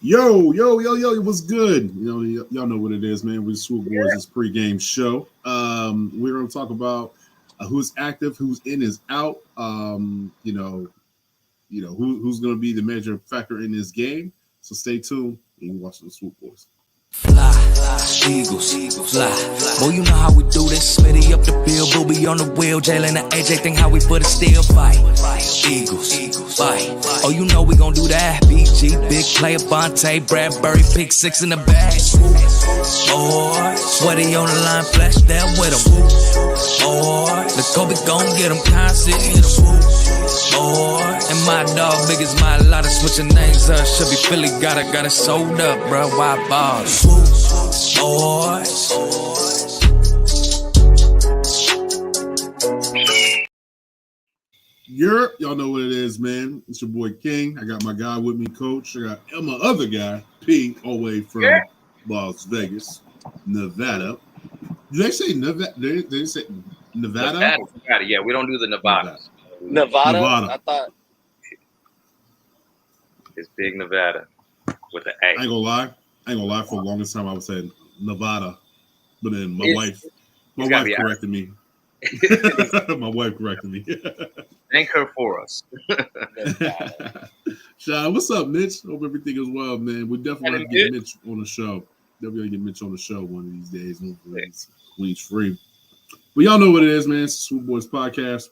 Yo, what's good? Y'all know what it is, man. We're Swoop Boys, this pregame show. We're going to talk about who's active, who's in, is out. Who's going to be the major factor in this game. So stay tuned and you watch the Swoop Boys. Fly, Eagles, fly. Boy, you know how we do this. Smitty up the bill, Booby on the wheel. Jalen and AJ think how we put it still. Fight, Eagles, fight. Oh, you know we gon' do that. BG, big player, Bonte, Bradbury, pick six in the bag. Boy, sweaty on the line, flash that with him. Boy, the Kobe gon' get him, constant, hit him. Boy, and my dog big as my lot of switching names up. Should be Philly, got it sold up, bro. Why bars? Boys. Y'all know what it is, man. It's your boy King. I got my guy with me, Coach. I got my other guy, P, all the way from Las Vegas, Nevada. Did they say Nevada? Did they say Nevada? Nevada. Yeah, we don't do the Nevadas. Nevada. I thought it's big Nevada with an A. I ain't gonna lie. For the longest time, I was saying Nevada, but then my wife corrected me. My wife corrected me. Thank her for us. Sean, what's up, Mitch? Hope everything is well, man. We definitely have to get Mitch on the show. Definitely get Mitch on the show one of these days when he's free. But y'all know what it is, man. It's the Swoop Boys podcast,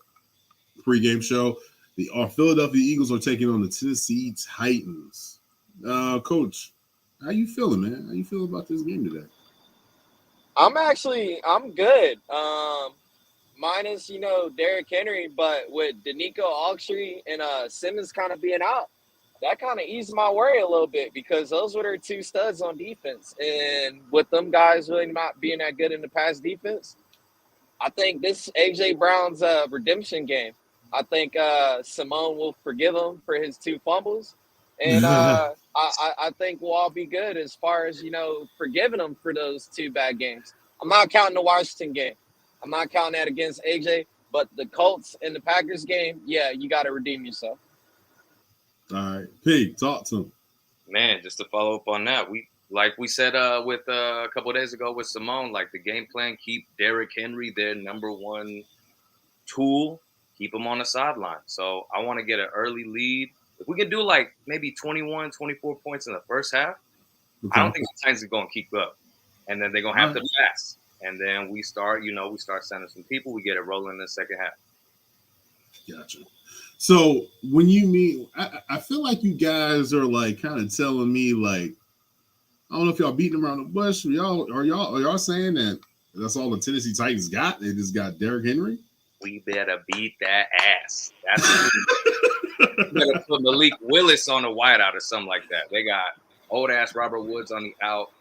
pregame show. Our Philadelphia Eagles are taking on the Tennessee Titans. Coach, how you feeling, man? How you feeling about this game today? I'm good. Minus, Derrick Henry, but with Danico Autry and Simmons kind of being out, that kind of eased my worry a little bit because those were their two studs on defense. And with them guys really not being that good in the pass defense, I think this A.J. Brown's redemption game. I think Simone will forgive him for his two fumbles. And I think we'll all be good as far as, forgiving him for those two bad games. I'm not counting the Washington game. I'm not counting that against AJ, but the Colts and the Packers game, yeah, you got to redeem yourself. All right. Pete, talk to him. Man, just to follow up on that, we said with a couple of days ago with Simone, like the game plan, keep Derrick Henry their number one tool, keep him on the sideline. So I want to get an early lead. If we can do like maybe 21, 24 points in the first half, okay. I don't think the Titans are going to keep up. And then they're going to have to pass. And then we start sending some people. We get it rolling in the second half. Gotcha. So when you mean, I feel like you guys are like kind of telling me like, I don't know if y'all beating around the bush. Are y'all saying that that's all the Tennessee Titans got? They just got Derrick Henry? We better beat that ass. That's better put Malik Willis on the wideout or something like that. They got old ass Robert Woods on the out.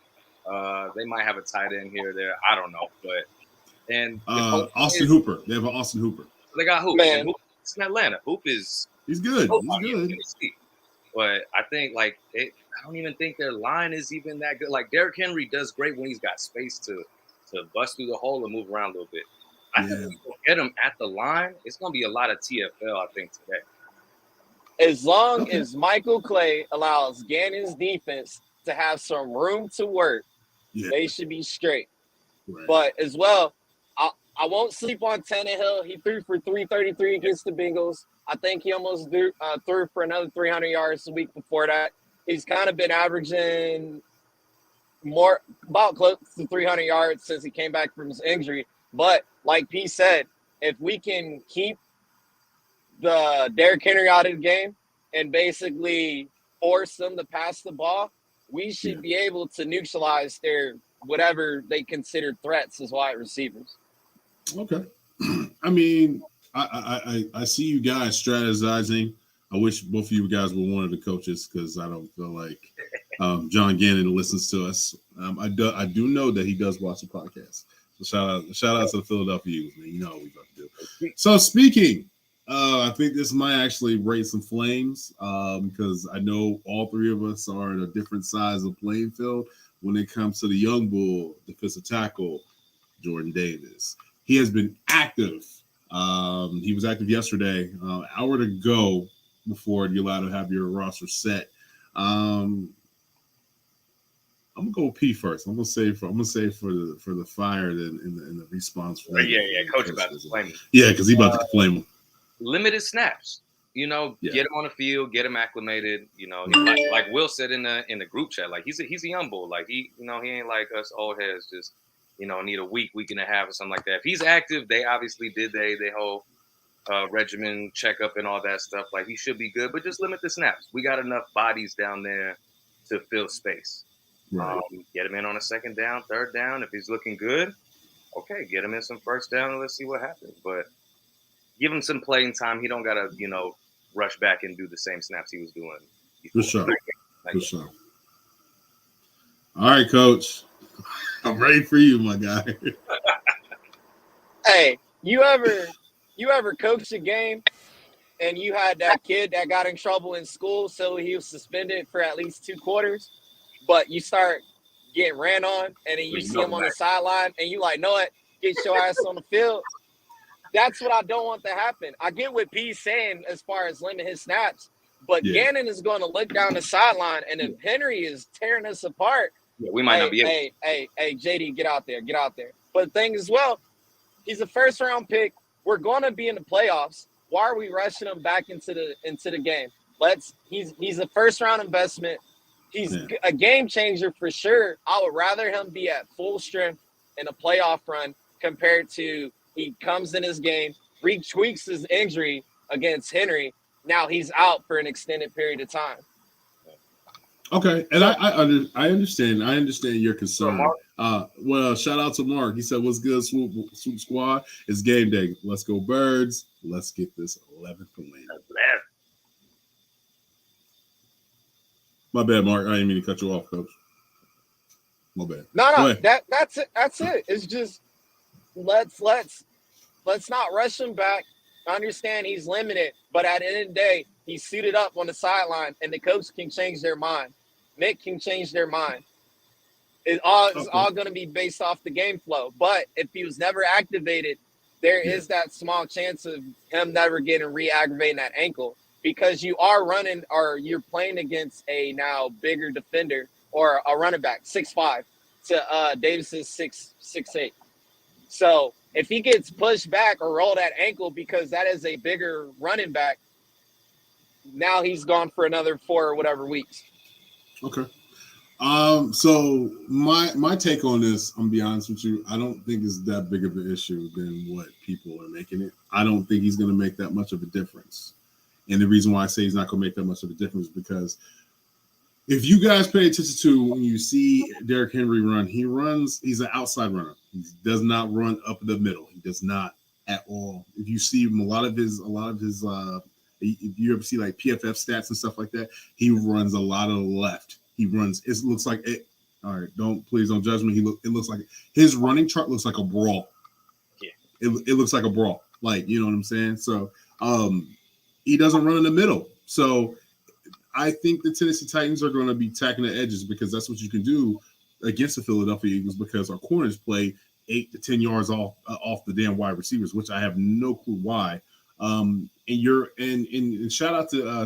They might have a tight end here or there. I don't know, Austin Hooper. They have an Austin Hooper. They got Hoop. Man. Hoop it's in Atlanta. Hoop is he's good. He's good. But I think I don't even think their line is even that good. Like Derrick Henry does great when he's got space to bust through the hole and move around a little bit. I think if we can get him at the line, it's going to be a lot of TFL, I think, today. As long as Michael Clay allows Gannon's defense to have some room to work, they should be straight. Right. But as well, I won't sleep on Tannehill. He threw for 333 against the Bengals. I think he almost threw for another 300 yards the week before that. He's kind of been averaging about close to 300 yards since he came back from his injury. But like P said, if we can keep the Derrick Henry out of the game and basically force them to pass the ball, we should be able to neutralize their whatever they consider threats as wide receivers. Okay. I mean, I see you guys strategizing. I wish both of you guys were one of the coaches because I don't feel like John Gannon listens to us. I do know that he does watch the podcast. So shout out to the Philadelphia Eagles, man. You know what we about to do. So speaking, I think this might actually raise some flames because I know all three of us are at a different size of playing field when it comes to the young bull, defensive tackle, Jordan Davis. He has been active. He was active yesterday, hour to go before you're allowed to have your roster set. I'm gonna go P first. I'm gonna say for the fire in the response for that. Yeah, coach about to flame him. Yeah, because he about to flame him. Limited snaps. Get him on the field, get him acclimated. Like Will said in the group chat, like he's a young bull. Like he ain't like us old heads. Just need a week and a half or something like that. If he's active, they obviously did they whole regimen checkup and all that stuff. Like he should be good, but just limit the snaps. We got enough bodies down there to fill space. Right. Get him in on a second down, third down. If he's looking good, okay, get him in some first down and let's see what happens. But give him some playing time. He don't gotta, rush back and do the same snaps he was doing before. For sure. All right, Coach. I'm ready for you, my guy. Hey, you ever coached a game and you had that kid that got in trouble in school, so he was suspended for at least 2 quarters, but you start getting ran on and then you see him on the sideline and you like, know what, get your ass on the field. That's what I don't want to happen. I get what P's saying as far as limit his snaps, but Gannon is going to look down the sideline, and if Henry is tearing us apart, we might not be able. Hey, JD, get out there. But the thing is, well, he's a first-round pick. We're going to be in the playoffs. Why are we rushing him back into the game? He's a first-round investment. He's a game changer for sure. I would rather him be at full strength in a playoff run compared to he comes in his game, retweaks his injury against Henry. Now he's out for an extended period of time. Okay, and I understand. I understand your concern. Well, shout out to Mark. He said, "What's good, Swoop Squad? It's game day. Let's go, Birds. Let's get this 11th win." My bad, Mark. I didn't mean to cut you off, Coach. My bad. No, that's it. That's it. It's just let's not rush him back. I understand he's limited, but at the end of the day, he's suited up on the sideline, and the coach can change their mind. Nick can change their mind. It's all going to be based off the game flow. But if he was never activated, there is that small chance of him never getting re-aggravating that ankle, because you are running or you're playing against a now bigger defender or a running back, 6'5", to Davis's 6'8". So if he gets pushed back or roll that ankle because that is a bigger running back, now he's gone for another 4 or whatever weeks. Okay. So my take on this, I'm gonna be honest with you, I don't think it's that big of an issue than what people are making it. I don't think he's gonna make that much of a difference. And the reason why I say he's not gonna make that much of a difference is because if you guys pay attention to when you see Derrick Henry run, he's an outside runner. He does not run up the middle. He does not at all. If you see him, a lot of his if you ever see like PFF stats and stuff like that, he runs a lot of the left. He runs, it looks like it. All right, please don't judge me. It looks like his running chart looks like a brawl. Yeah. It looks like a brawl. Like, you know what I'm saying? So he doesn't run in the middle. So I think the Tennessee Titans are going to be attacking the edges because that's what you can do against the Philadelphia Eagles, because our corners play 8 to 10 yards off the damn wide receivers, which I have no clue why. And shout out to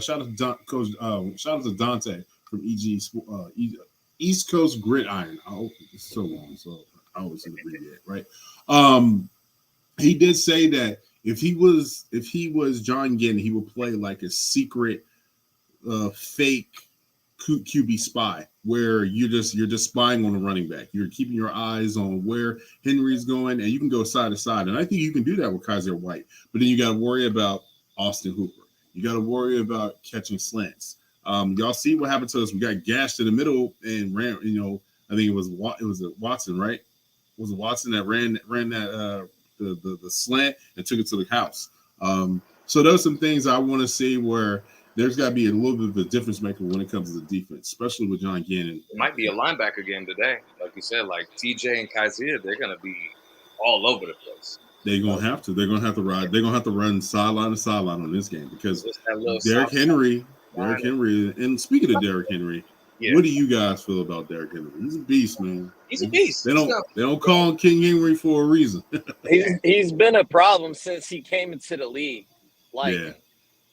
Coach, shout out to Dante from East Coast Gridiron. It's so long, so I always need to read it, right? He did say that if he was John Gannon, he would play like a secret fake QB spy, where you're just spying on the running back. You're keeping your eyes on where Henry's going, and you can go side to side. And I think you can do that with Kaiser White. But then you got to worry about Austin Hooper. You got to worry about catching slants. Y'all see what happened to us? We got gashed in the middle and ran. I think it was Watson, right? Was it Watson that ran that the slant and took it to the house? So those are some things I want to see where there's got to be a little bit of a difference maker when it comes to the defense, especially with John Gannon. It might be a linebacker game today. Like you said, like TJ and Kaiser, they're going to be all over the place. They're going to have to. They're going to have to ride. They're going to have to run sideline to sideline on this game because Derrick Henry, and speaking of Derrick Henry, what do you guys feel about Derrick Henry? He's a beast, man. He's a beast. They don't call him King Henry for a reason. He's been a problem since he came into the league.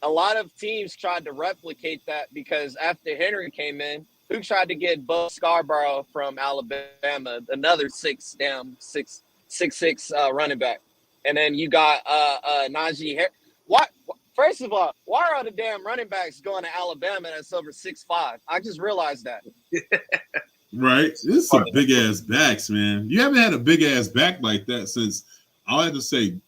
A lot of teams tried to replicate that because after Henry came in, who tried to get Bo Scarborough from Alabama, another 6'6" running back, and then you got Najee Harris. What? First of all, why are the damn running backs going to Alabama that's over 6'5"? I just realized that. Right, this is some big ass backs, man. You haven't had a big ass back like that since, I'll have to say,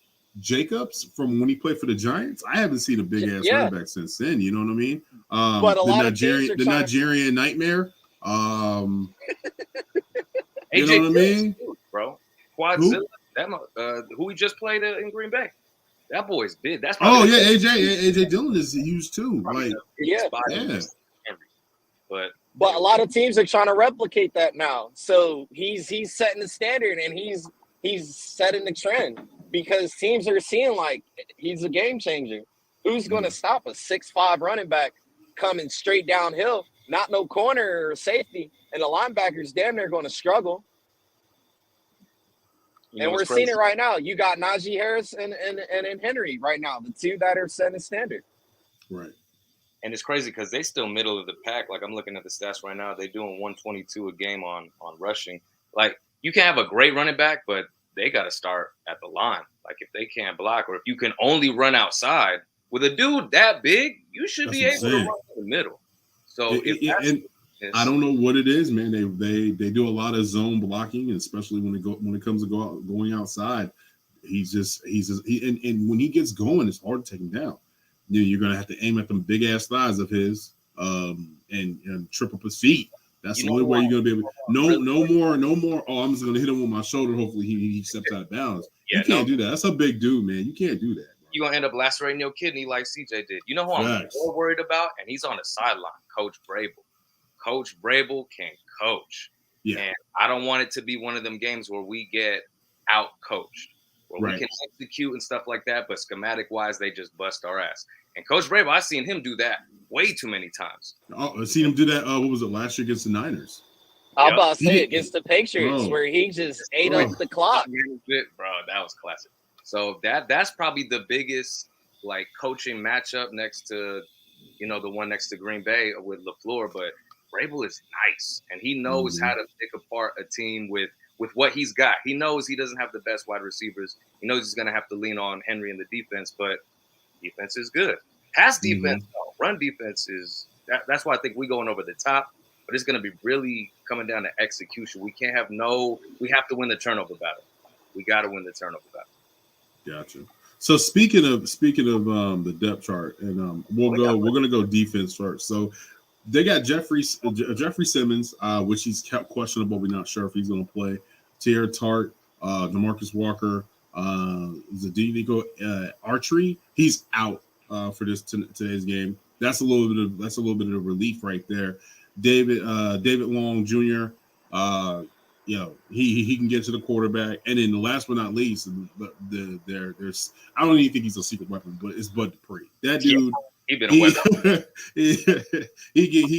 Jacobs from when he played for the Giants. I haven't seen a big ass running back since then. You know what I mean? But a lot of teams are the Nigerian nightmare. You know what I mean, bro? Quadzilla, who he just played in Green Bay. That boy's big. That's AJ Dillon is huge too. Like But a lot of teams are trying to replicate that now. So he's setting the standard, and he's setting the trend because teams are seeing like he's a game changer. Who's going to stop a 6'5" running back coming straight downhill? Not no corner or safety, and the linebackers damn near going to struggle. And we're seeing it right now. You got Najee Harris and Henry right now, the two that are setting the standard. Right. And it's crazy because they still middle of the pack. Like, I'm looking at the stats right now. They're doing 122 a game on rushing. Like, you can have a great running back, but they got to start at the line. Like, if they can't block or if you can only run outside, with a dude that big, you should be able to run in the middle. So I don't know what it is, man. They do a lot of zone blocking, and especially when it comes to going outside. And when he gets going, it's hard to take him down. You know, you're gonna have to aim at them big ass thighs of his, and trip up his feet. That's the only way you're gonna be able. No more. Oh, I'm just gonna hit him with my shoulder. Hopefully he steps out of bounds. You can't do that. That's a big dude, man. You can't do that. You're gonna end up lacerating your kidney like CJ did. You know who I'm more worried about? And he's on the sideline, Coach Vrabel. Coach Vrabel can coach. Yeah. And I don't want it to be one of them games where we get out coached. Where we can execute and stuff like that, but schematic wise, they just bust our ass. And Coach Vrabel, I've seen him do that way too many times. Oh, I've seen him do that. What was it last year against the Niners? I'm about to say against the Patriots, where he just ate up the clock. Bro, that was classic. So that's probably the biggest like coaching matchup next to, the one next to Green Bay with LaFleur. But Vrabel is nice, and he knows how to pick apart a team with what he's got. He knows he doesn't have the best wide receivers. He knows he's going to have to lean on Henry in the defense, but defense is good. Pass defense, run defense is that's why I think we're going over the top. But it's going to be really coming down to execution. We have to win the turnover battle. We got to win the turnover battle. Gotcha. So speaking of the depth chart, and we're going to go defense first. So they got Jeffrey Simmons, which he's kept questionable. We're not sure if he's going to play. Tier Tart, DeMarcus Walker, Zadinico Archery. He's out for today's game. That's a little bit of relief right there. David Long Jr. He can get to the quarterback, and then the last but not least, there's I don't even think he's a secret weapon, but it's Bud Dupree. That dude, he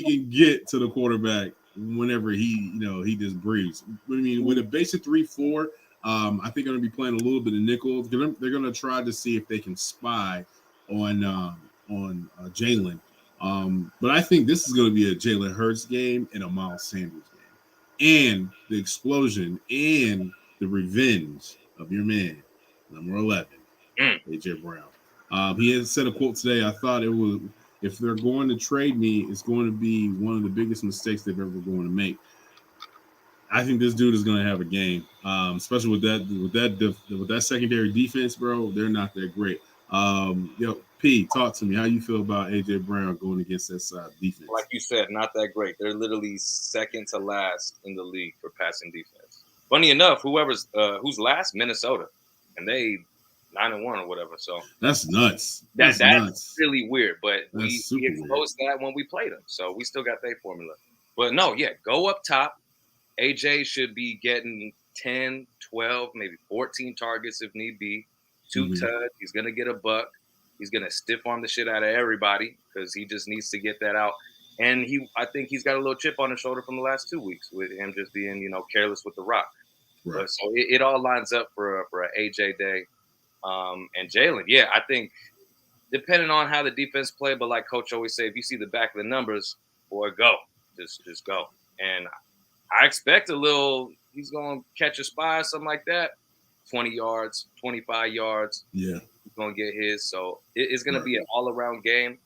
can get to the quarterback whenever he just breathes. I mean, with a basic 3-4, I think they're going to be playing a little bit of nickel. They're going to try to see if they can spy on Jalen. But I think this is going to be a Jalen Hurts game and a Miles Sanders game. And the explosion and the revenge of your man, number 11, AJ Brown. He has said a quote today. I thought it was, if they're going to trade me, it's going to be one of the biggest mistakes they've ever going to make. I think this dude is going to have a game, especially with that secondary defense, bro. They're not that great. P, talk to me. How you feel about AJ Brown going against that side defense? Like you said, not that great. They're literally second to last in the league for passing defense. Funny enough, who's last? Minnesota, and they 9-1 or whatever. So that's nuts. That's nuts. Really weird. But we exposed that when we played them, so we still got their formula. But no, go up top. AJ should be getting 10, 12, maybe 14 targets if need be. 2 touch. He's gonna get a buck. He's going to stiff arm the shit out of everybody because he just needs to get that out. And I think he's got a little chip on his shoulder from the last 2 weeks with him just being, careless with the rock. Right. But so it all lines up for an AJ day. And Jalen, I think depending on how the defense play, but like Coach always say, if you see the back of the numbers, boy, go. just go. And I expect he's going to catch a spy or something like that. 20 yards, 25 yards. Yeah. He's going to get his. So it's going to be an all-around game.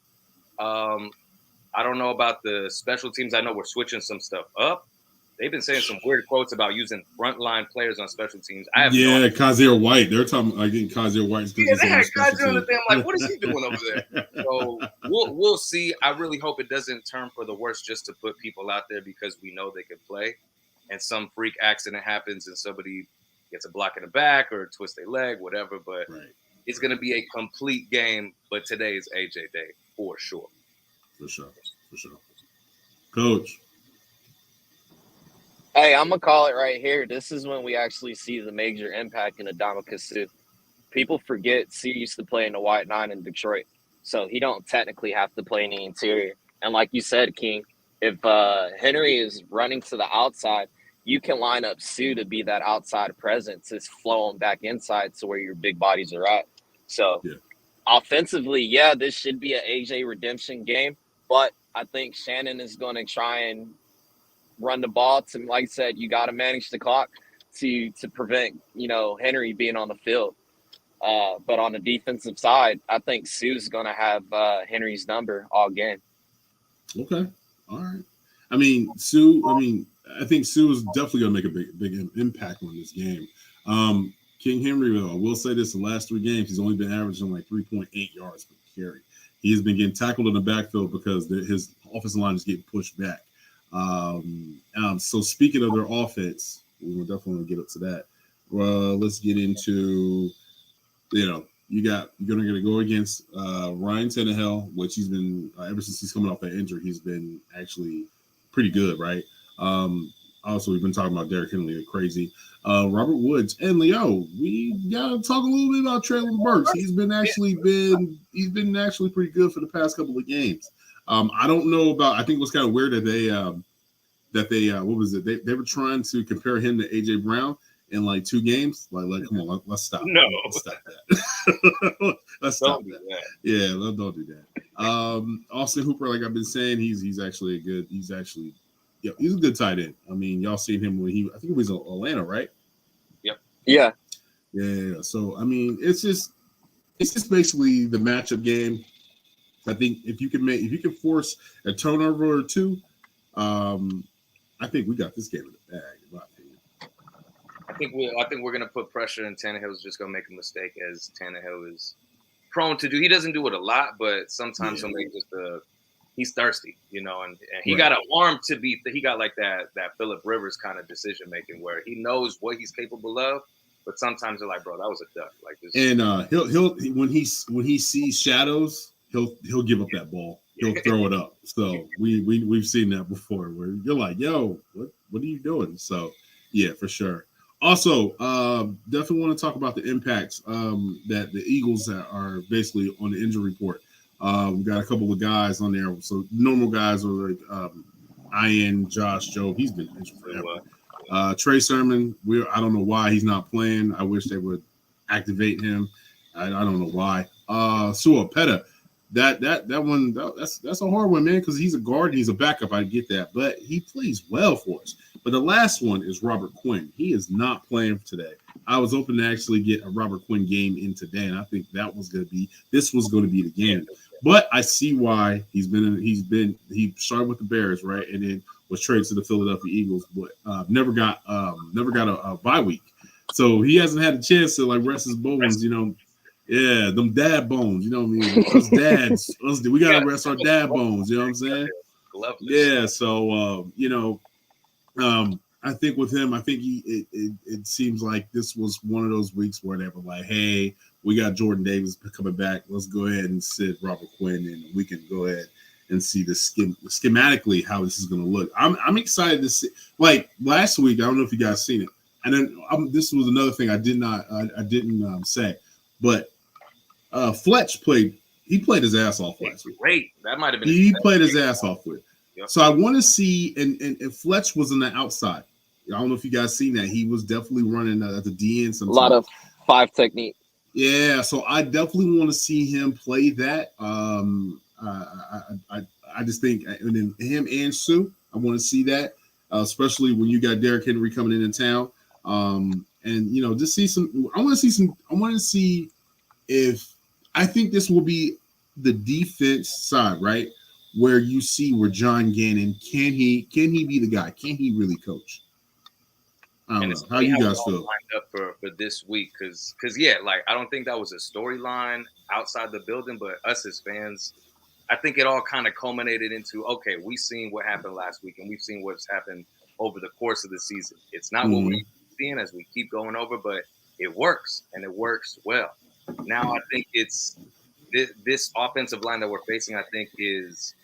I don't know about the special teams. I know we're switching some stuff up. They've been saying some weird quotes about using frontline players on special teams. I have no idea. Kaiser White. They're talking like Kaiser White's they had Kaiser on the thing. I'm like, what is he doing over there? So we'll see. I really hope it doesn't turn for the worse just to put people out there because we know they can play, and some freak accident happens and somebody gets a block in the back or twist their leg, whatever. But it's going to be a complete game. But today is AJ Day for sure. For sure. Coach. Hey, I'm going to call it right here. This is when we actually see the major impact in Adama Suh. People forget Suh used to play in the White Nine in Detroit, so he don't technically have to play in the interior. And like you said, King, if Henry is running to the outside, you can line up Suh to be that outside presence. It's flowing back inside to where your big bodies are at. So offensively, this should be an AJ redemption game, but I think Shannon is going to try and run the ball to, like I said, you got to manage the clock to prevent, Henry being on the field. But on the defensive side, I think Suh's going to have Henry's number all game. Okay. All right. I think Suh is definitely going to make a big impact on this game. King Henry, I will say this, the last 3 games, he's only been averaging like 3.8 yards per carry. He has been getting tackled in the backfield because his offensive line is getting pushed back. So speaking of their offense, we will definitely get up to that. Let's get into, you're going to go against Ryan Tannehill, which he's been ever since he's coming off that injury, he's been actually pretty good, right? Also, we've been talking about Derrick Henry, like crazy. Robert Woods and Leo. We gotta talk a little bit about Treylon Burks. He's been actually pretty good for the past couple of games. I don't know about. I think it was kind of weird that they what was it? They were trying to compare him to AJ Brown in like 2 games. Like come on, let's stop. No, let's stop that. Let's stop that. Yeah, don't do that. Austin Hooper, like I've been saying, he's actually he's a good tight end. I mean, y'all seen him when I think he was in Atlanta, right? Yep. Yeah. Yeah. So I mean, it's just basically the matchup game. I think if you can force a turnover or 2, I think we got this game in the bag, in my opinion. I think we're gonna put pressure, and Tannehill's just gonna make a mistake, as Tannehill is prone to do. He doesn't do it a lot, but sometimes he'll make just he's thirsty, and he got an arm to beat. He got like that Phillip Rivers kind of decision making where he knows what he's capable of, but sometimes they're like, bro, that was a duck. Like this. And he'll when he sees shadows, he'll give up that ball. He'll throw it up. So we've seen that before where you're like, yo, what are you doing? So yeah, for sure. Also, definitely want to talk about the impacts that the Eagles are basically on the injury report. We got a couple of guys on there. So normal guys are like Ian, Josh, Joe. He's been injured forever. Trey Sermon, I don't know why he's not playing. I wish they would activate him. I don't know why. Sua Peta, that one that's a hard one, man, because he's a guard and he's a backup. I get that, but he plays well for us. But the last one is Robert Quinn. He is not playing today. I was hoping to actually get a Robert Quinn game in today, and I think this was going to be the game. But I see why he started with the Bears, right, and then was traded to the Philadelphia Eagles, but never got a bye week, so he hasn't had a chance to like rest his bones, Yeah, them dad bones, you know what I mean? Us dads, we gotta rest our dad bones, you know what I'm saying? Yeah, so I think with him, it seems like this was one of those weeks where they were like, hey, we got Jordan Davis coming back. Let's go ahead and sit Robert Quinn, and we can go ahead and see schematically how this is going to look. I'm excited to see. Like last week, I don't know if you guys seen it, and then this was another thing I didn't say, but Fletch played his ass off last week. Great, that might have been. He played his ass off with. Yep. So I want to see, and Fletch was on the outside. I don't know if you guys seen that. He was definitely running at the DN sometimes. A lot of 5 technique. Yeah, so I definitely want to see him play that. I just think, and then him and Sue, I want to see that, especially when you got Derrick Henry coming in town. And just see some. I want to see if I think this will be the defense side, right? Where you see where John Gannon can he be the guy? Can he really coach? I don't know. How you guys feel? Lined up for this week, because yeah, like I don't think that was a storyline outside the building, but us as fans, I think it all kind of culminated into, okay, we've seen what happened last week and we've seen what's happened over the course of the season. It's not what we're seeing as we keep going over, but it works and it works well. Now I think it's this offensive line that we're facing, I think it's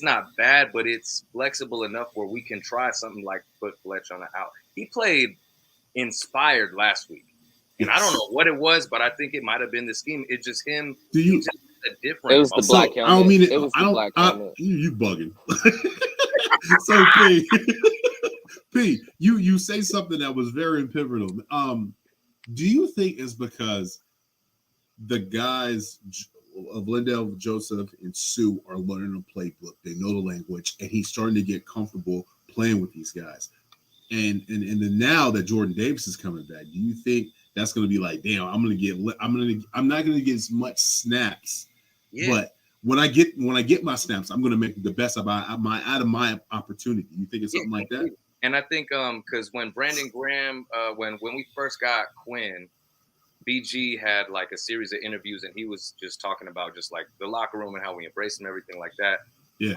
not bad, but it's flexible enough where we can try something like put Fletch on the out. He played inspired last week. And I don't know what it was, but I think it might have been the scheme. It's just him. Just a different. It was the black helmet. I don't mean it. It was the black helmet. You bugging. So P, you say something that was very pivotal. Do you think it's because the guys of Lindell, Joseph, and Sue are learning the playbook? They know the language, and he's starting to get comfortable playing with these guys. And then now that Jordan Davis is coming back, do you think that's going to be like, damn, I'm not going to get as much snaps, but when I get my snaps, I'm going to make the best out of my opportunity. You think it's something like that? And I think because when Brandon Graham, when we first got Quinn, BG had like a series of interviews, and he was just talking about just like the locker room and how we embrace him, everything like that. Yeah.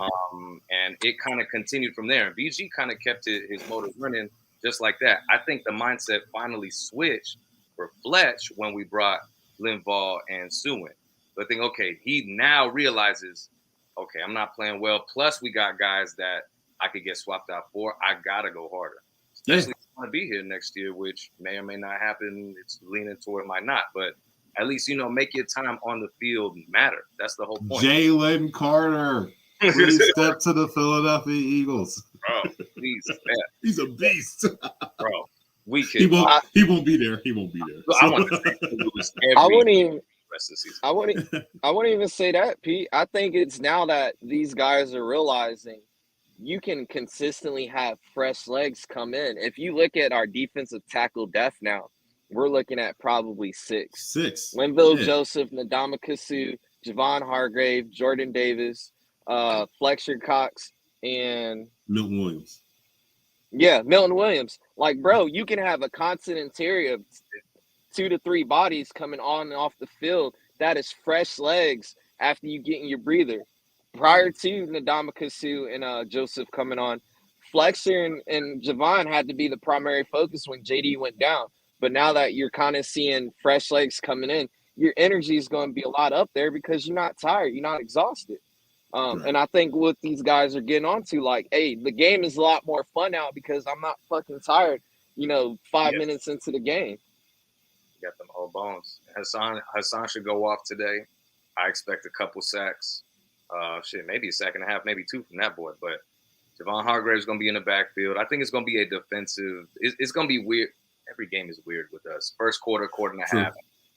And it kind of continued from there. And BG kind of kept his motor running just like that. I think the mindset finally switched for Fletch when we brought Linval and Sue in. But I think, okay, he now realizes, okay, I'm not playing well. Plus, we got guys that I could get swapped out for. I got to go harder. Especially if I want to be here next year, which may or may not happen. It's leaning toward it might not. But at least, make your time on the field matter. That's the whole point. Jalen Carter. Please step to the Philadelphia Eagles. Bro, please. Yeah. He's a beast. Bro, we can. He won't be there. He won't be there. So, I want to lose I wouldn't even. Rest of the season. I wouldn't even say that, Pete. I think it's now that these guys are realizing you can consistently have fresh legs come in. If you look at our defensive tackle depth now, we're looking at probably six. Linval Joseph, Ndamukong Suh, Javon Hargrave, Jordan Davis, Fletcher Cox, and Milton Williams. Yeah, Milton Williams. Like, bro, you can have a constant interior of 2 to 3 bodies coming on and off the field. That is fresh legs after you get in your breather. Prior to Ndamukong Suh and Joseph coming on, Fletcher and Javon had to be the primary focus when JD went down. But now that you're kind of seeing fresh legs coming in, your energy is going to be a lot up there because you're not tired. You're not exhausted. And I think what these guys are getting onto, like, hey, the game is a lot more fun now because I'm not fucking tired, 5 minutes into the game. You got them whole bones. Hassan should go off today. I expect a couple sacks. Maybe a sack and a half, maybe 2 from that boy. But Javon Hargrave is going to be in the backfield. I think it's going to be a defensive. It's going to be weird. Every game is weird with us. First quarter and a half.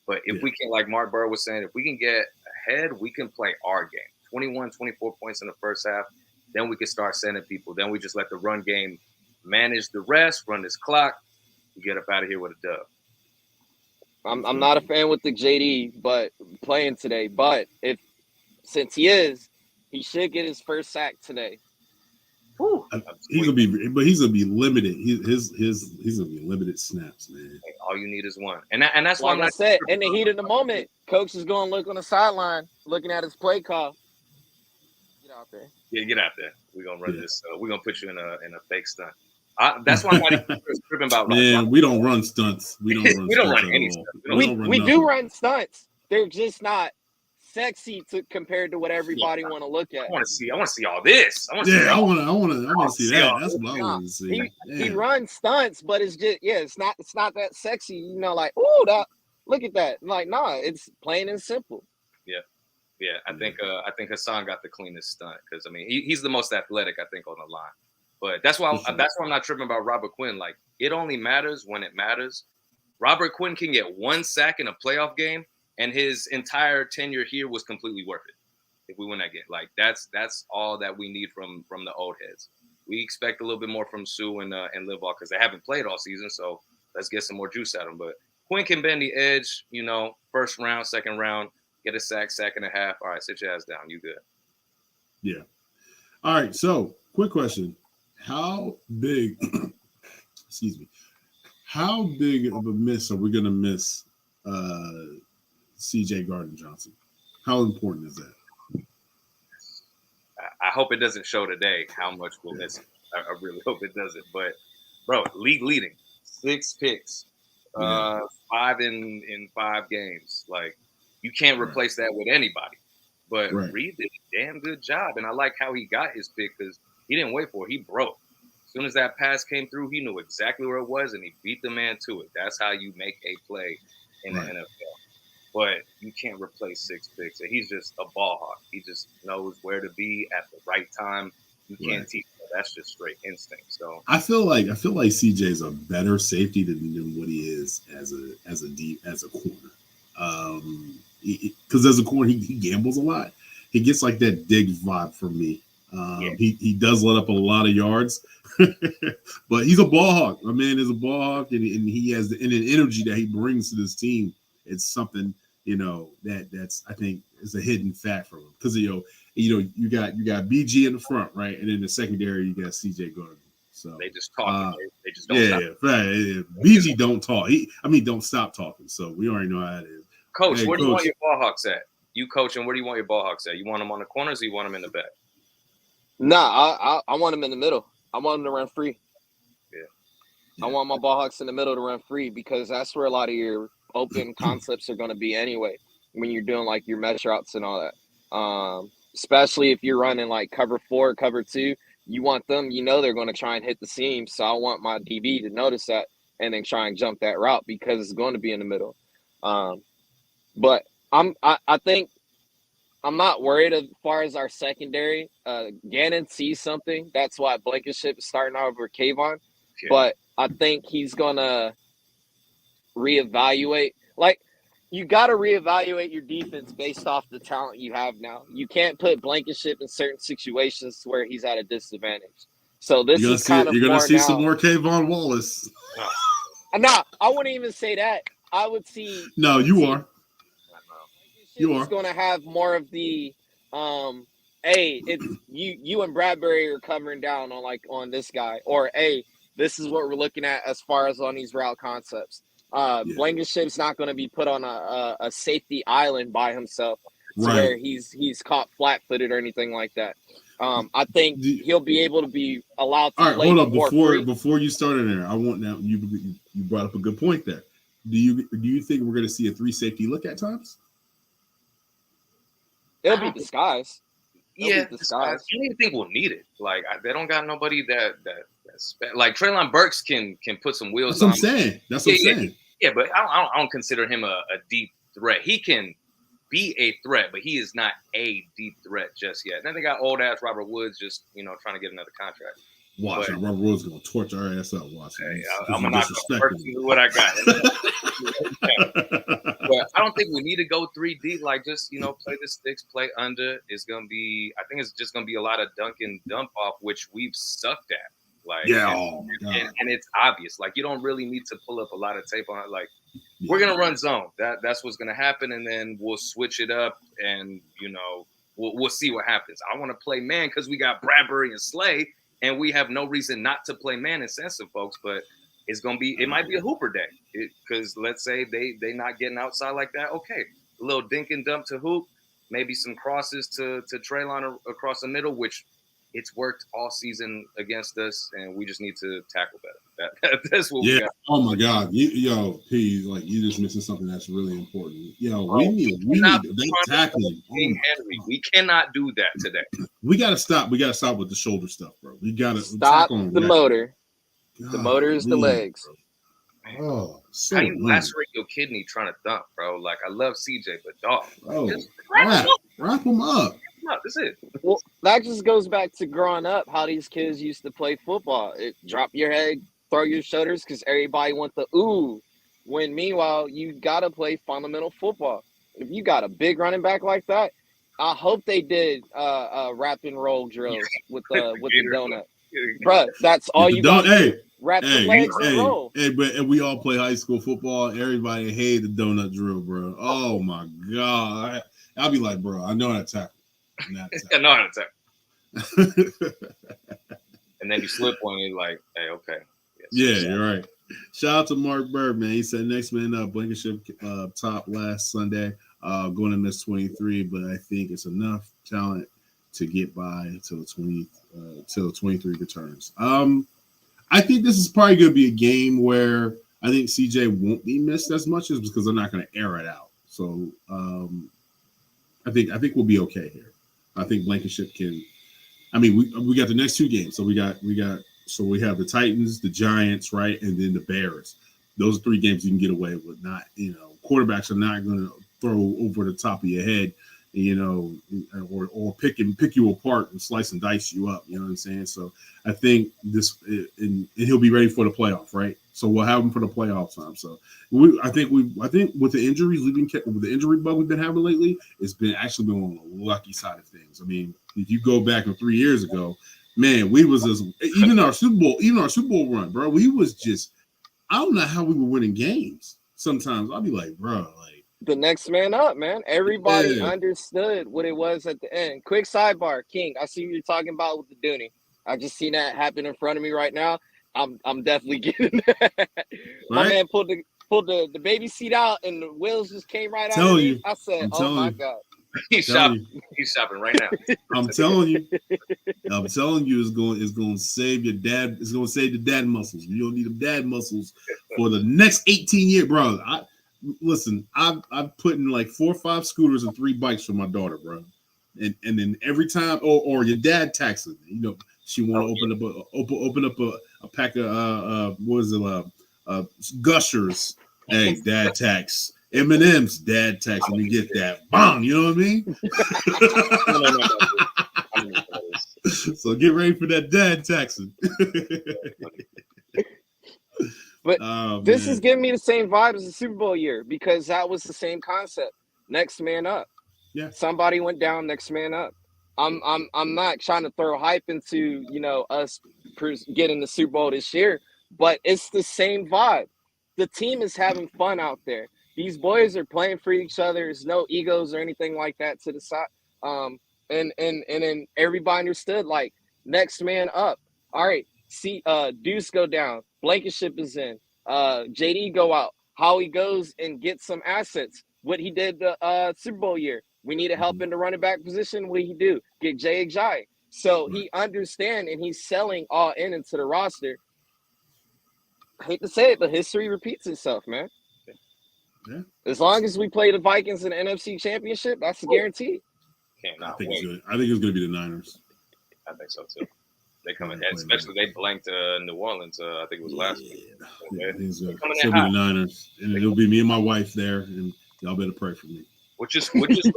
But if we can, like Mark Burr was saying, if we can get ahead, we can play our game. 21, 24 points in the first half. Then we can start sending people. Then we just let the run game manage the rest, run this clock. We get up out of here with a dub. I'm not a fan with the JD, but playing today. But since he should get his first sack today. He's gonna be limited. He's gonna be limited snaps, man. All you need is one, and that's why I said in the heat of the moment, coach is going to look on the sideline, looking at his play call. Get out there. Yeah, get out there. We're gonna run this. We're gonna put you in a fake stunt. That's why I'm not even tripping about. Man, we don't run stunts. We don't run any stunts. We do run stunts. They're just not sexy compared to what everybody want to look at. I want to see all this. I want to see that. That's what I want to see. He runs stunts, but it's just it's not that sexy. Like, oh, that look at that. Like, nah, it's plain and simple. Yeah. I think Hassan got the cleanest stunt because he's the most athletic I think on the line. But that's why I'm not tripping about Robert Quinn. Like, it only matters when it matters. Robert Quinn can get 1 sack in a playoff game, and his entire tenure here was completely worth it. If we win that game, like that's all that we need from the old heads. we expect a little bit more from Sue and Limbach because they haven't played all season. So let's get some more juice out of them. But Quinn can bend the edge, first round, second round, get a sack and a half. All right, sit your ass down. You good. Yeah. All right. So, quick question. How big, excuse me, how big of a miss are we going to miss CJ Gardner-Johnson? How important is that? I hope it doesn't show today how much we'll miss him. I really hope it doesn't. But, bro, league leading, 6 picks, 5 in 5 games. Like, you can't replace that with anybody. But Reed did a damn good job, and I like how he got his pick because he didn't wait for it. He broke. As soon as that pass came through, he knew exactly where it was, and he beat the man to it. That's how you make a play in the NFL. But you can't replace 6 picks. And he's just a ball hawk. He just knows where to be at the right time. You can't teach him. That's just straight instinct. So I feel like CJ is a better safety than what he is as a corner. Because as a corner, he gambles a lot. He gets like that Diggs vibe from me. He does let up a lot of yards, but he's a ball hawk. My man is a ball hawk, and he has an energy that he brings to this team. It's something that's I think is a hidden fact for him because you got BG in the front, right, and in the secondary you got CJ Gardner. So they just talk. They just don't stop. Right. BG don't talk. Don't stop talking. So we already know how it is. Coach, where do you want your ball hawks at? You coaching, where do you want your ball hawks at? You want them on the corners or you want them in the back? Nah, I want them in the middle. I want them to run free. Yeah. I want my ball hawks in the middle to run free because that's where a lot of your open concepts are going to be anyway when you're doing like your mesh routes and all that. Especially if you're running like cover 4, cover 2, you want them, they're going to try and hit the seam. So I want my DB to notice that and then try and jump that route because it's going to be in the middle. But I think I'm not worried as far as our secondary. Gannon sees something. That's why Blankenship is starting over Kayvon. Yeah. But I think he's going to reevaluate. Like, you got to reevaluate your defense based off the talent you have now. You can't put Blankenship in certain situations where he's at a disadvantage. So this is kind of you're going to see some more Kayvon Wallace. No, I wouldn't even say that. I would see. No, you are. You are going to have more of the, hey, it's you and Bradbury are covering down on this guy, or hey, this is what we're looking at as far as on these route concepts. Blankenship's not going to be put on a safety island by himself to where he's caught flat-footed or anything like that. I think he'll be able to be allowed to. All right, play hold up more before you start in there. I want now you brought up a good point there. Do you think we're going to see a 3 safety look at times? It'll be disguised. Disguised. I don't even think we'll need it. Like they don't got nobody that's like Treylon Burks can put some wheels on. That's what I'm saying. Yeah, but I don't consider him a deep threat. He can be a threat, but he is not a deep threat just yet. And then they got old ass Robert Woods just trying to get another contract. Watch, Robert Woods gonna torch our ass up. Watch, I'm gonna knock what I got. But I don't think we need to go 3 deep. Like just play the sticks, play under. It's gonna be. I think it's just gonna be a lot of dunk and dump off, which we've sucked at. Like and it's obvious. Like you don't really need to pull up a lot of tape on it. Like we're gonna run zone. That's what's gonna happen, and then we'll switch it up, and we'll see what happens. I want to play man because we got Bradbury and Slay. And we have no reason not to play man and send some folks, but it might be a Hooper day. Because let's say they not getting outside like that. Okay, a little dink and dump to Hoop, maybe some crosses to Treylon across the middle, which it's worked all season against us, and we just need to tackle better. That's what we got. Oh my God, you just missing something that's really important. We need that tackling. Henry, we cannot do that today. We gotta stop. We gotta stop with the shoulder stuff, bro. We gotta stop the motor. God, the motor is the legs. Bro. Oh, so how you lacerate your kidney trying to dunk, bro? Like I love CJ, but dog, just wrap him up. No, that's it. Well, that just goes back to growing up, how these kids used to play football. Drop your head, throw your shoulders, because everybody wants the ooh. When meanwhile, you got to play fundamental football. If you got a big running back like that, I hope they did wrap and roll drills with the donut. Bruh, that's all you got. Hey, wrap the legs and roll. But we all play high school football. Everybody hated the donut drill, bro. Oh my god, I'll be like, bro, I know how to tackle. I know how to tackle. And then you slip one, and you're like, hey, okay. Yeah, you're right. Shout out to Mark Bird, man. He said next man up, Blankenship top last Sunday, going to miss 23, but I think it's enough talent to get by until the 23 returns. I think this is probably going to be a game where I think CJ won't be missed as much as because they're not going to air it out. So I think we'll be okay here. I think Blankenship can. I mean, we got the next two games, so we have the Titans, the Giants, right, and then the Bears. Those are three games you can get away with. Not, quarterbacks are not going to throw over the top of your head, or pick you apart and slice and dice you up. You know what I'm saying? So I think and he'll be ready for the playoff, right? So we'll have him for the playoff time. So I think with the injuries with the injury bug we've been having lately, it's been actually been on the lucky side of things. I mean, if you go back 3 years ago, man, we was even our Super Bowl run, bro. We was just, I don't know how we were winning games. Sometimes I'll be like, bro, like the next man up, man. Everybody understood what it was at the end. Quick sidebar, King. I see what you're talking about with the Dooney. I just seen that happen in front of me right now. I'm definitely getting that. Right? My man pulled the baby seat out and the wheels just came right out of me. I said, oh my God. He's shopping right now. I'm telling you, it's going to save your dad. It's going to save the dad muscles. You don't need the dad muscles for the next 18 years, bro. I've put in like 4 or 5 scooters and 3 bikes for my daughter, bro. And then every time, or your dad taxes, she want to open up a pack of Gushers. Hey, dad tax. M&M's, dad tax. Let me get that. Bang, you know what I mean? So get ready for that dad taxing. But this is giving me the same vibe as the Super Bowl year because that was the same concept. Next man up. Yeah. Somebody went down, next man up. I'm not trying to throw hype into, us getting the Super Bowl this year, but it's the same vibe. The team is having fun out there. These boys are playing for each other. There's no egos or anything like that to the side. And then everybody understood, like, next man up. All right, see Deuce go down. Blankenship is in. JD go out. Howie goes and gets some assets. What he did the Super Bowl year. We need help in the running back position. What he do? Get Jay Ajayi. So he understand and he's selling all into the roster. I hate to say it, but history repeats itself, man. Yeah. As long as we play the Vikings in the NFC Championship, that's a guarantee. I think it's going to be the Niners. I think so too. They come in, especially they blanked New Orleans. I think it was last week. I think it's going to be the Niners, and it'll be me and my wife there, and y'all better pray for me. Which is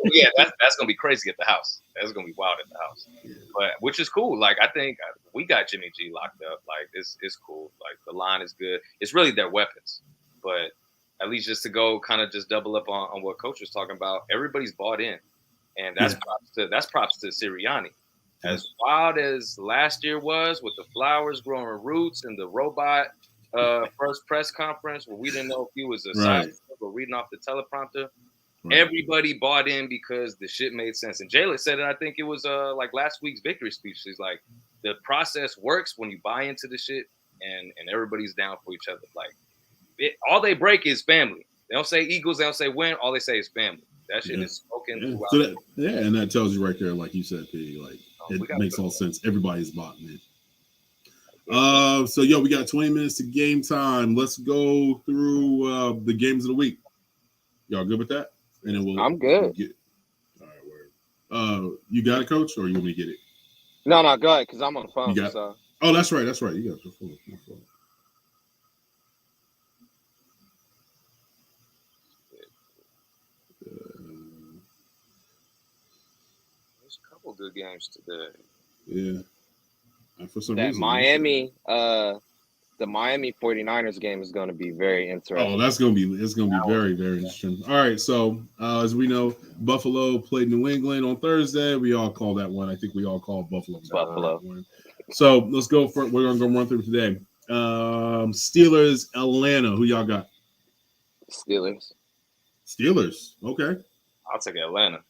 yeah, that's gonna be crazy at the house. That's gonna be wild at the house. Yeah. But which is cool. Like I think we got Jimmy G locked up. Like it's cool. Like the line is good. It's really their weapons. But at least just to go kind of just double up on what Coach was talking about, everybody's bought in. And that's props to Sirianni. As wild as last year was with the flowers growing roots and the robot first press conference where we didn't know if he was a side or reading off the teleprompter. Right. Everybody bought in because the shit made sense. And Jalen said it, I think it was like last week's victory speech. He's like, the process works when you buy into the shit and everybody's down for each other. Like, all they break is family. They don't say Eagles, they don't say win. All they say is family. That shit is spoken throughout. So and that tells you right there, like you said, P, like it makes all sense. Everybody's bought in. So we got 20 minutes to game time. Let's go through the games of the week. Y'all good with that? And then I'm good. All right, word. You got it, Coach, or you want me to get it? No, go ahead, because I'm on the phone. So. Oh, that's right. You got your phone. There's a couple good games today. Yeah. For some that reason, Miami the Miami 49ers game is going to be very interesting. Oh, it's going to be very, very interesting. All right, so as we know, Buffalo played New England on Thursday. We all call that one. I think we all call Buffalo. One. So let's go for it. We're going to go run through today. Steelers, Atlanta. Who y'all got? Steelers. Okay. I'll take Atlanta.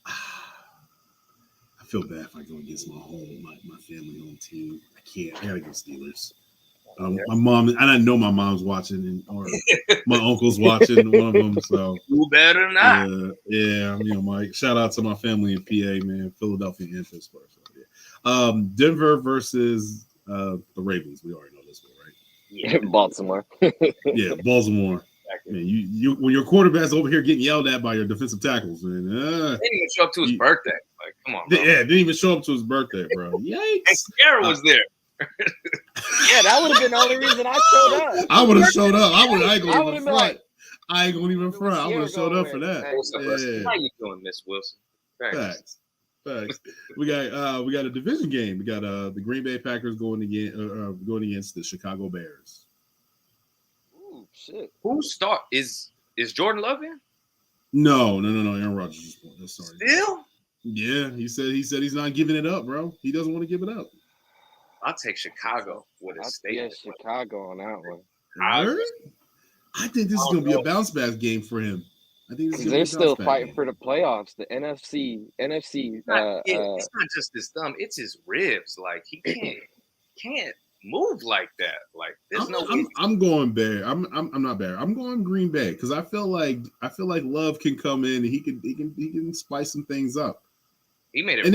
I feel bad if I go against my family home team. I can't. I gotta go Steelers. My mom, and I know my mom's watching, or my uncle's watching, one of them. So you better not. Yeah. Mike. Shout out to my family in PA, man, Philadelphia and Pittsburgh. So, yeah. Denver versus the Ravens. We already know this one, right? Yeah, Baltimore. Yeah, Baltimore. Man, you when your quarterback's over here getting yelled at by your defensive tackles, man. They didn't even show up to his birthday. Like, come on, bro. Yeah, didn't even show up to his birthday, bro. Yikes! And Sierra was there. Yeah, that would have been the only reason I showed up. I would have showed up. I ain't gonna even front. I ain't gonna even front. I would have showed up for that. Yeah. How you doing, Miss Wilson? Facts. We got a division game. We got the Green Bay Packers going against the Chicago Bears. Ooh, shit. Who start? Is Jordan Love in? No. Aaron Rodgers is sorry. Still? Yeah, he said he's not giving it up, bro. He doesn't want to give it up. I'll take Chicago with a state. Yeah, Chicago on that one. I think this is going to be a bounce back game for him. I think they're still fighting for the playoffs. The NFC. It's not just his thumb; it's his ribs. Like he can't move like that. Like there's I'm going Bear. I'm not Bear. I'm going Green Bay because I feel like Love can come in and he can spice some things up. He made it. And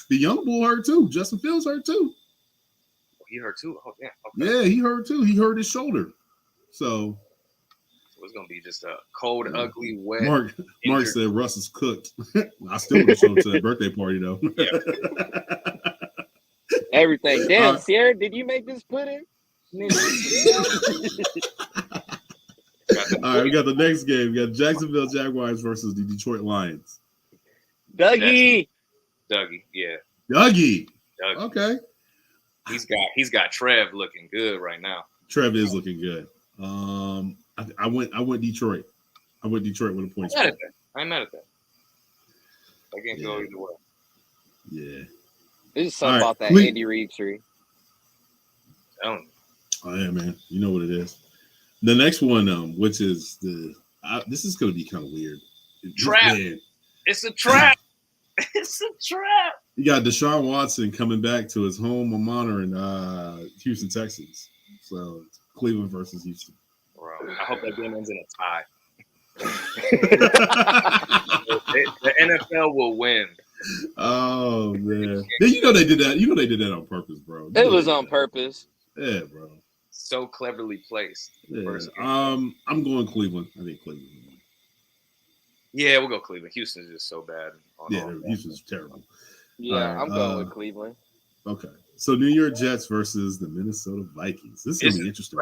the young bull hurt too. Justin Fields hurt too. He hurt too. Oh yeah. Okay. Yeah, he hurt too. He hurt his shoulder. So it's gonna be just a cold, ugly, wet. Mark said Russ is cooked. I still would have shown up to that birthday party though. Everything. Damn, Sierra, did you make this pudding? All right, we got the next game. We got Jacksonville Jaguars versus the Detroit Lions. Dougie, yeah. Dougie. Okay. He's got Trev looking good right now. Trev is looking good. I went Detroit. I went Detroit with a point spread. I'm mad at that. I can't go either way. Yeah. There's something about that Andy Reid tree. Oh yeah, man. You know what it is. The next one, which is this is going to be kind of weird. Trap. It's a trap. It's a trap. You got Deshaun Watson coming back to his home mater in Houston, Texans. So Cleveland versus Houston. Bro, I hope that game ends in a tie. The NFL will win. Oh man! You know they did that. You know they did that on purpose, bro. It was on purpose. Yeah, bro. So cleverly placed. Yeah. I'm going Cleveland. I think Cleveland. Yeah, we'll go Cleveland. Houston's just so bad. Houston's terrible. Yeah, I'm going with Cleveland. Okay. So New York Jets versus the Minnesota Vikings. This is going to be interesting.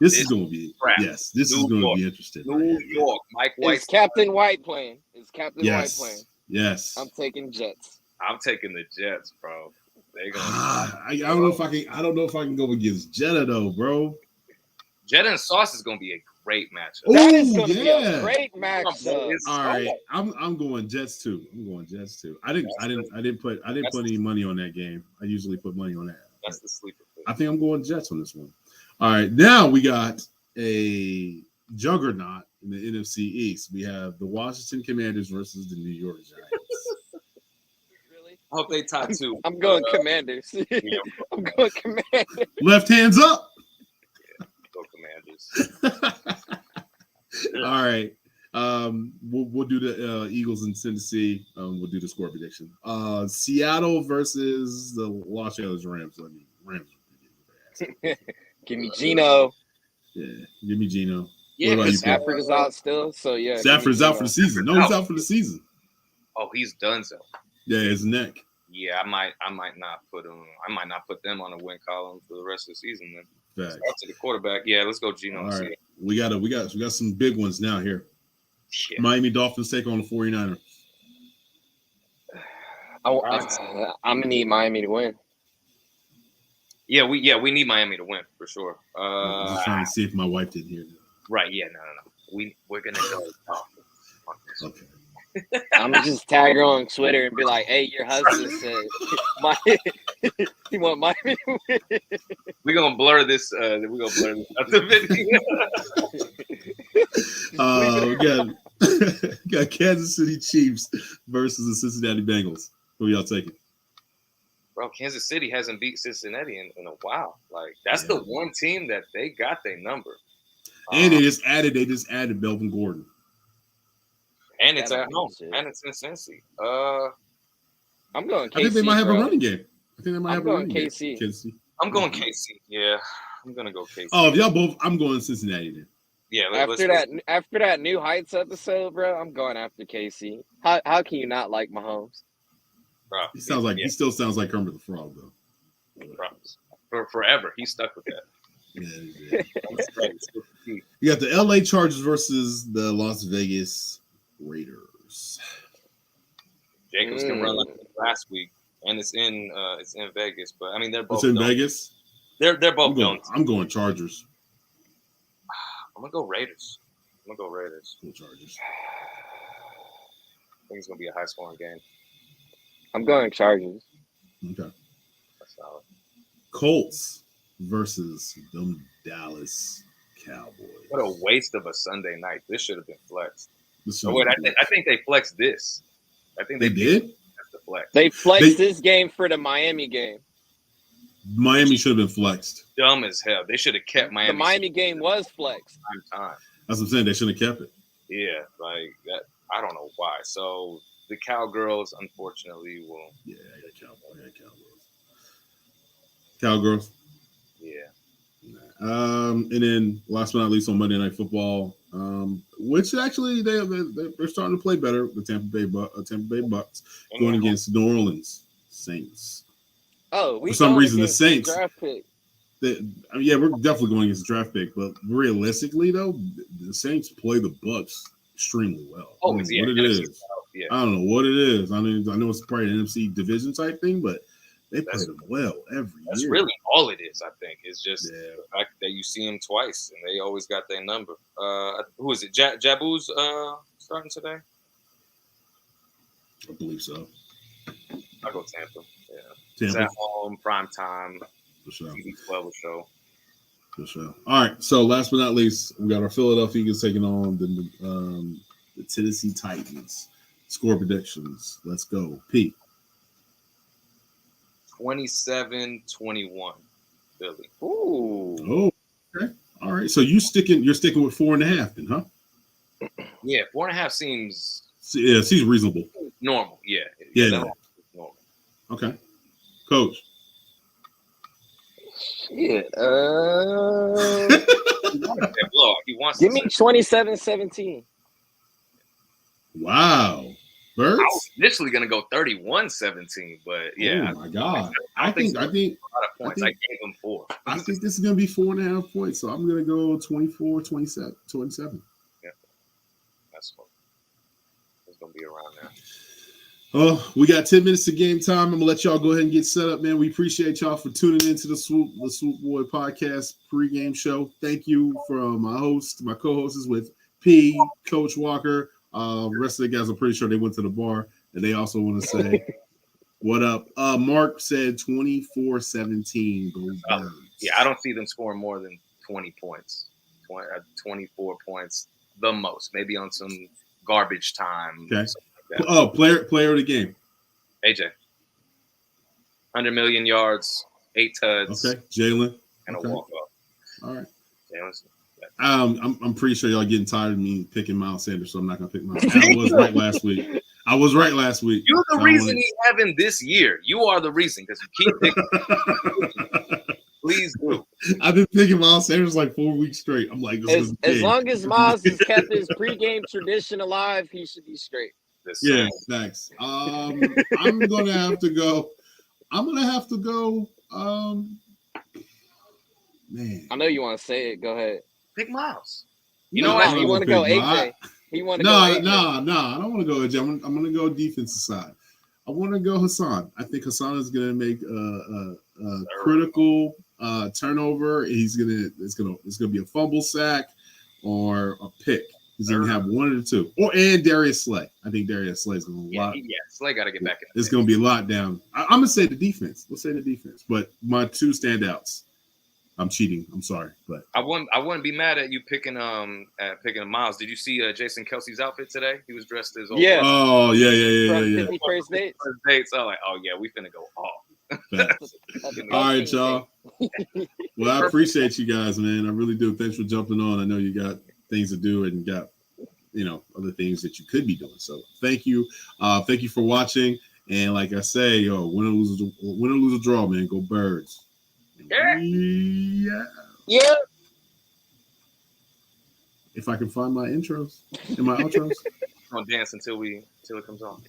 This is going to be interesting. New York, Mike White. Is Captain White playing? White playing? Yes. I'm taking Jets. I'm taking the Jets, bro. I don't know if I can go against Jetta though, bro. Jetta and Sauce is going to be a great matchup. That is going to be a great matchup. All right, I'm going Jets too. I didn't put any money on that game. I usually put money on that. That's the sleeper. I think I'm going Jets on this one. All right, now we got a juggernaut in the NFC East. We have the Washington Commanders versus the New York Giants. Really? I hope they tie two. I'm going Commanders. I'm going Commanders. Left hands up. Yeah, go Commanders. All right. We'll do the Eagles in Tennessee. We'll do the score prediction. Seattle versus the Los Angeles Rams. Rams. Give me Geno. Yeah, give me Geno. Yeah, Stafford is out still, so yeah. Stafford's out for the season. No, he's out for the season. Oh, he's done so. Yeah, his neck. Yeah, I might not put him. I might not put them on a win column for the rest of the season. Then Facts. to the quarterback. Yeah, let's go Geno. All right, we got some big ones now here. Yeah. Miami Dolphins take on the 49ers. I'm gonna need Miami to win. Yeah, we need Miami to win for sure. I'm just trying to see if my wife didn't hear that. Right? Yeah, no. We're gonna go. Okay. I'm gonna just tag her on Twitter and be like, "Hey, your husband said you want Miami to win." We're gonna blur this. We're gonna blur this out the video. We got Kansas City Chiefs versus the Cincinnati Bengals. Who y'all taking? Bro, Kansas City hasn't beat Cincinnati in a while. Like that's the one team that they got their number. And they just added Melvin Gordon. And it's at home. And it's in Cincy. I'm going KC. I think they might have a running game. I'm going KC. I'm going KC. Yeah. I'm gonna go KC. Oh, if y'all both, I'm going Cincinnati then. Yeah. After that New Heights episode, bro, I'm going after KC. How can you not like Mahomes? Bro, he still sounds like Kermit the Frog though. Bro, for forever, he's stuck with that. Yeah. You got the LA Chargers versus the Las Vegas Raiders. Jacobs can run like last week, and it's in Vegas. But I mean, they're both. It's in Vegas. They're both. I'm going Chargers. I'm gonna go Raiders. Go Chargers. I think it's gonna be a high scoring game. I'm going Chargers. Okay. That's solid. Colts versus them Dallas Cowboys. What a waste of a Sunday night. This should have been flexed. I think they flexed this. I think they did. That's the flex. They flexed this game for the Miami game. Miami should have been flexed. Dumb as hell. They should have kept Miami. The Miami game was flexed. Time. That's what I'm saying. They should have kept it. Yeah, like that. I don't know why. So the Cowgirls, unfortunately, will. Yeah, I got Cowgirls. Cowgirls. Yeah. And then last but not least on Monday Night Football, which actually they're starting to play better. The Tampa Bay Bucks going against the New Orleans Saints. Oh, for some reason the Saints. Draft pick. We're definitely going against the draft pick, but realistically though, the Saints play the Bucks extremely well. Oh, what it is. Yeah. I don't know what it is. I mean, I know it's probably an NFC division type thing, but they play them well every year. That's really all it is, I think. It's just the fact that you see them twice, and they always got their number. Who is it? Jabu's starting today? I believe so. I'll go Tampa. Yeah. Tampa. It's at home, prime time. For sure. TV 12 show. For sure. All right. So last but not least, we got our Philadelphia Eagles taking on the Tennessee Titans. Score predictions. Let's go. Pete. 27-21. Philly. Ooh. Oh, okay. All right. So you're sticking with 4.5 then, huh? Yeah, 4.5 seems. Yeah, it seems reasonable. Normal. Yeah. Yeah. Normal. Okay. Coach. Shit. He wants. Give me 27-17. Wow. Birds? I was initially gonna go 31-17, but yeah. Oh my God. I think a lot of points. I gave him 4. I think this is gonna be 4.5 points, so I'm gonna go 24-27. Yeah. That's what it's gonna be around there. Oh, we got 10 minutes to game time. I'm gonna let y'all go ahead and get set up, man. We appreciate y'all for tuning into the Swoop Boy podcast pregame show. Thank you from my co-hosts with P, Coach Walker. The rest of the guys, I'm pretty sure they went to the bar, and they also want to say what up. Mark said 24-17. Yeah, I don't see them scoring more than 20 points, 24 points, the most. Maybe on some garbage time. Okay. Oh, player of the game. AJ. 100 million yards, 8 tuds. Okay, Jalen. And a walk-off. All right. Jalen's. I'm pretty sure y'all getting tired of me picking Miles Sanders, so I'm not gonna pick Miles. I was right last week. You're the reason he's having this year. You are the reason because you keep picking. Please do. I've been picking Miles Sanders like 4 weeks straight. I'm like, as long as Miles has kept his pregame tradition alive, he should be straight. Yeah, thanks. I'm gonna have to go. Man, I know you want to say it. Go ahead. Pick Miles. You know what? You want to go AJ. He want to go AJ. No. I don't want to go AJ. I'm going to go defensive side. I want to go Hassan. I think Hassan is going to make a critical turnover. It's gonna be a fumble sack or a pick. He's going to have one of the two. And Darius Slay. I think Darius Slay is going to lock. Yeah, Slay got to get back in. It's going to be locked down. I'm going to say the defense. Let's say the defense. But my two standouts. I'm cheating. I'm sorry, but I wouldn't be mad at you picking Miles. Did you see Jason Kelsey's outfit today? He was dressed as Oh yeah. 50 First Dates. First dates. Oh, like, oh yeah, we finna go off. All right, y'all. Well, I appreciate you guys, man. I really do. Thanks for jumping on. I know you got things to do and got other things that you could be doing. So thank you. Thank you for watching. And like I say, win or lose a draw, man. Go Birds. Yeah. If I can find my intros and my outros. I'm gonna dance until it comes on.